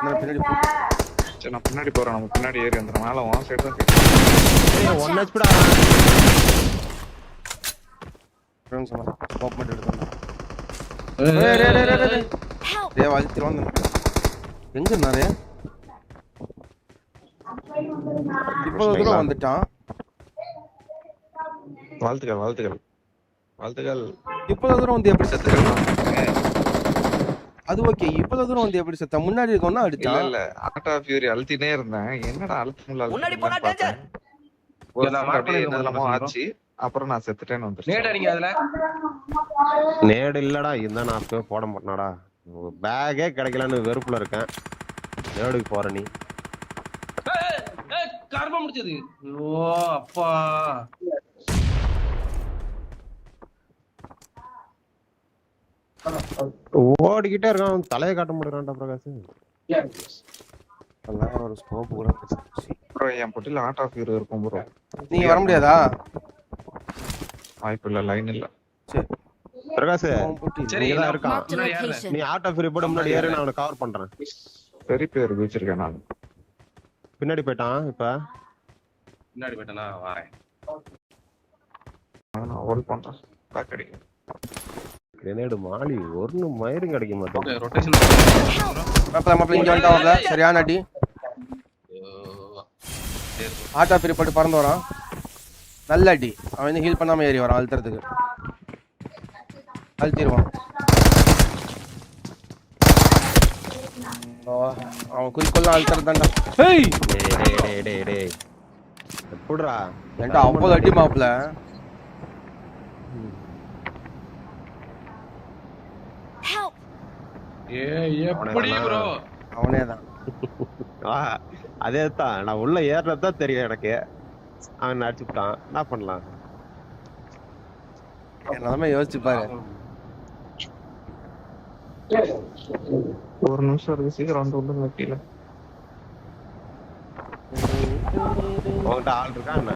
பின்னாடி சரி நான் பின்னாடி போறேன். நம்ம பின்னாடி ஏறி வந்துடும். மேல ஒன் சைடு தான் ஒன் ஹெச்பிடா ஸ்மோக் பண்ணிட்டு எடுத்தோம். வாழ்த்திருவான் எங்க இருந்தாரு? இவ்வளவு தூரம் வந்துட்டான். வாழ்த்துக்கள் வாழ்த்துக்கள் வாழ்த்துக்கள். இவ்வளவு தூரம் வந்து எப்படி செத்து? அது ஓகே. இவ்வளவு தூரம் வந்து எப்படி செத்த? முன்னாடி இருக்கோம்னா அடிச்சான். இல்ல ஆர்ட் ஆஃப் ஃபியூரி அழுத்தினே இருந்தேன். என்னடா அழுத்தமுள்ள முன்னாடி போனா டேஞ்சர். என்னமோ ஆச்சு. அப்புறம் நான் செத்துட்டேன்னு வந்துருச்சு. நேடு அடிங்க அதுல. நேடு இல்லடா. இருந்தா நான் அப்பவே போட மாட்டேனாடா. பேக்கே கிடைக்கலன்னு வெறுப்புல இருக்கேன். நேடுக்கு போற நீ. கார்பா முடிச்சது. ஓ அப்பா. ஓடிக்கிட்டே இருக்கான். தலையை காட்ட முடியறான்டா பிரகாஷ். ஒரு ஸ்கோப் கூட ப்ரோ என் பொட்டில ஆர்ட் ஆஃப் ஃபியூரி இருக்கும் ப்ரோ. நீங்க வர முடியாதா? வாய்ப்பு இல்ல. லைன் இல்ல. சரி பிரகாஷ் சரி இங்கதான் இருக்கான். Marked a location. நீ ஆர்ட் ஆஃப் ஃபியூரி போட முன்னாடி ஏறி நான் அவனை கவர் பண்றேன். பெரிய பேர் வச்சிருக்கேன் நான். பின்னாடி போயிட்டான். இப்ப பின்னாடி போயிட்டனா வரேன். நான் ஹோல்ட் பண்றேன். பேக் அடிக்கிறேன். கிரேனேடு மாலி ஒரு மயிரும் கிடைக்க மாட்டேன். ரொட்டேஷன். மாப்பிள்ள இங்க வந்துட்டான்ல. சரியான அடி. ஆட்டா பிரி போட்டு பறந்து வரான். நல்ல அடி. அவன் ஹீல் பண்ணாம ஏறி வரான் அழுத்துறதுக்கு. அழுத்திடுவான். அவன் குறிக்கோள் அழுத்துறது தான்டா. ஹேய் டேய் எப்படிடா ஏன்டா அவ்வளவு அடி மாப்பிள்ள? Help! எப்படி ப்ரோ? அவனேதான். அதே தான். நான் உள்ள ஏறதான் தெரியும் எனக்கு. அவன் அடிச்சுட்டான். என்ன பண்ணலாம்? எல்லாமே யோசிச்சு பாரு. ஒரு நிமிஷம் இருக்கு. சீக்கிரம் வந்து விடுங்க கீழே. உங்ககிட்ட ஆள் இருக்கா என்ன?